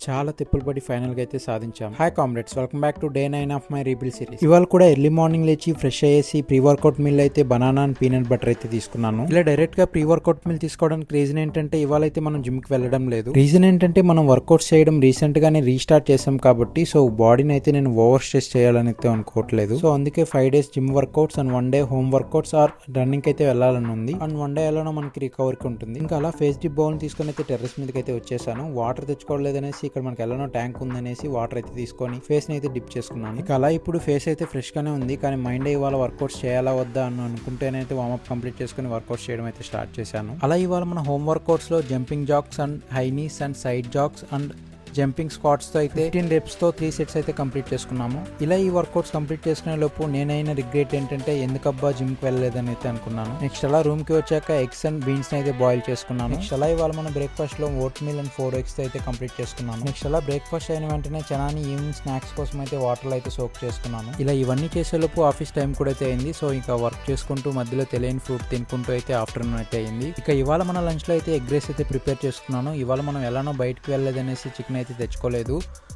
చాలా తిప్పులు పడి ఫైనల్ గా అయితే సాధించాం. Hi comrades, welcome back to day 9 of my rebuild series. ఇవాళ కూడా ఎర్లీ మార్నింగ్ లేచి ఫ్రెష్ అయ్యేసి ప్రీ వర్కౌట్ మిల్ అయితే బనానా అండ్ పీనట్ బటర్ అయితే తీసుకున్నాను. ఇలా డైరెక్ట్ గా ప్రీ వర్కౌట్ మిల్ తీసుకోవడానికి రీజన్ ఏంటంటే ఇవాళ అయితే మనం జిమ్ కి వెళ్ళడం లేదు. రీజన్ ఏంటంటే మనం వర్కౌట్స్ చేయడం రీసెంట్ గానే రీస్టార్ట్ చేసాం కాబట్టి సో బాడీని అయితే నేను ఓవర్ స్ట్రెస్ చేయాలని అయితే అనుకోవట్లేదు. సో అందుకే 5 days gym workouts and 1 day home workouts or running అయితే వెళ్ళాలని ఉంది. అండ్ 1 day ఎలానో మనకి రికవరీకి ఉంటుంది. ఇంకా అలా ఫేస్ డిప్ బౌల్ తీసుకొని అయితే టెర్రస్ మీదకి అయితే వచ్చేసాను. వాటర్ తెచ్చుకోవలేదనేసి ఇక్కడ మనకి ఎలానో ట్యాంక్ ఉందనేసి వాటర్ అయితే తీసుకొని ఫేస్ ని అయితే డిప్ చేసుకున్నాను. ఇక అలా ఇప్పుడు ఫేస్ అయితే ఫ్రెష్ గానే ఉంది. కానీ మైండ్ ఇవాళ వర్కౌట్స్ చేయాలా వద్దా అని అనుకుంటేనైతే వార్మప్ కంప్లీట్ చేసుకుని వర్కౌట్స్ చేయడం అయితే స్టార్ట్ చేశాను. అలా ఇవాళ మన హోమ్ వర్కౌట్స్ లో jumping jacks and high knees and side jacks and jumping squats తో అయితే 15 reps తో 3 sets అయితే కంప్లీట్ చేసుకున్నాము. ఇలా ఈ వర్కౌట్స్ కంప్లీట్ చేసుకునే లోపు నేనైనా రిగ్రెట్ ఏంటంటే ఎందుకబ్బా జిమ్ కి వెళ్ళలేదని అయితే అనుకున్నాను. నెక్స్ట్ అలా రూమ్ కి వచ్చాక ఎగ్స్ అండ్ బీన్స్ అయితే బాయిల్ చేసుకున్నాను. నెక్స్ట్ అలా ఇవాళ మన బ్రేక్ఫాస్ట్ లో ఓట్ మీల్ అండ్ 4 eggs అయితే కంప్లీట్ చేసుకున్నాను. నెక్స్ట్ అలా బ్రేక్ఫాస్ట్ అయిన వెంటనే చనాని ఈవినింగ్ స్నాక్స్ కోసం అయితే వాటర్ అయితే సోక్ చేసుకున్నాను. ఇలా ఇవన్నీ చేసేలోపు ఆఫీస్ టైం కూడా అయితే అయింది. సో ఇంకా వర్క్ చేసుకుంటూ మధ్యలో తెలియని ఫ్రూట్ తినుకుంటూ అయితే ఆఫ్టర్నూన్ అయితే అయింది. ఇక ఇవాళ మన లంచ్ లో అయితే ఎగ్ రైస్ అయితే ప్రిపేర్ చేసుకున్నాను. ఇవాళ మనం ఎలానో బయటకు వెళ్ళలేదనేసి చికెన్ అయితే తెచ్చుకోలేదు.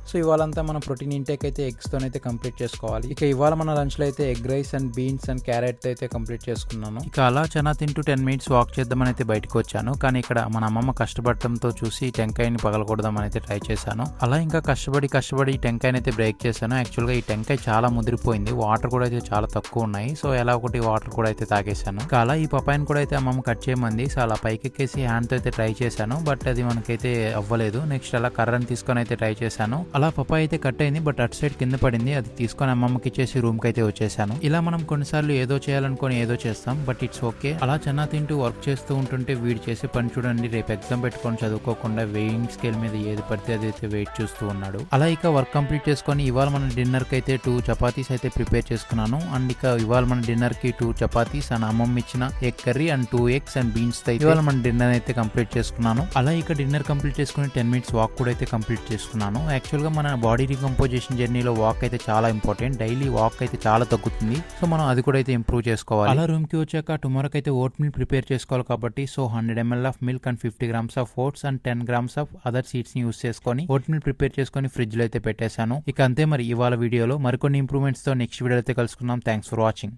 సో ఇవాళంతా మన ప్రోటీన్ ఇంటేక్ అయితే ఎగ్స్ తోనైతే కంప్లీట్ చేసుకోవాలి. ఇక ఇవాళ మన లంచ్ లో అయితే egg rice and beans and carrot అయితే కంప్లీట్ చేసుకున్నాను. ఇక అలా చనా తింటూ 10 minutes వాక్ చేద్దామని అయితే బయటకు వచ్చాను. కానీ ఇక్కడ మన అమ్మమ్మ కష్టపడటంతో చూసి టెంకాయని పగలకూడదామని అయితే ట్రై చేశాను. అలా ఇంకా కష్టపడి టెంకాయని అయితే బ్రేక్ చేశాను. యాక్చువల్ గా ఈ టెంకాయ చాలా ముదిరిపోయింది. వాటర్ కూడా అయితే చాలా తక్కువ ఉన్నాయి. సో ఎలా ఒకటి వాటర్ కూడా అయితే తాగేశాను. ఇక అలా ఈ పపాయని కూడా అయితే అమ్మమ్మ కట్ చేయమంది. సో అలా పైకెక్కేసి హ్యాండ్ తో అయితే ట్రై చేశాను. బట్ అది మనకైతే అవ్వలేదు. నెక్స్ట్ అలా కర్రని తీసుకొని అయితే ట్రై చేశాను. అలా పపాయ అయితే కట్ అయింది. బట్ అటు సైడ్ కింద పడింది. అది తీసుకొని అమ్మమ్మకి ఇచ్చేసి రూమ్ కి అయితే వచ్చేసాను. ఇలా మనం కొన్నిసార్లు ఏదో చేయాలనుకొని ఏదో చేస్తాం. But it's okay. అలా చిన్న తింటూ వర్క్ చేస్తూ ఉంటుంటే వీడు చేసే పని చూడండి. రేపు ఎగ్జామ్ పెట్టుకొని చదువుకోకుండా వెయింగ్ స్కేల్ మీద ఏది పడితే అది అయితే వెయిట్ చూస్తూ ఉన్నాడు. అలా ఇక వర్క్ కంప్లీట్ చేసుకొని ఇవాళ మన డిన్నర్ కి అయితే 2 చపాతీస్ అయితే ప్రిపేర్ చేసుకున్నాను. అండ్ ఇక ఇవాళ మన డిన్నర్ కి 2 చపాతీస్ అండ్ అమ్మమ్మ ఇచ్చిన egg curry and 2 eggs and beans తో ఇవాళ మన డిన్నర్ అయితే కంప్లీట్ చేసుకున్నాను. అలా ఇక డిన్నర్ కంప్లీట్ చేసుకుని 10 minutes వాక్ కూడా అయితే కంప్లీట్ చేసుకున్నాను. యాక్చువల్గా మన బాడీ రీకంపోజిషన్ జర్నీలో వాక్ అయితే చాలా ఇంపార్టెంట్. డైలీ వాక్ అయితే చాలా తగ్గుతుంది. సో మనం అది కూడా అయితే ఇంప్రూవ్ చేసుకోవాలి. అలా రూమ్ కి వచ్చాక టుమారోకి అయితే ఓట్ మిల్ ప్రిపేర్ చేసుకోవాలి కాబట్టి so 100 ml of milk and 50 grams of votes and 10 grams of other seeds ని యూస్ చేసుకొని ఓట్ మిల్ ప్రిపేర్ చేసుకొని ఫ్రిడ్జ్ లో అయితే పెట్టేశాను. ఇక అంతే మరి ఇవాళ వీడియోలో మరికొన్ని ఇంప్రూవ్మెంట్స్ తో నెక్స్ట్ వీడియో అయితే కలుసుకుందాం. Thanks for watching.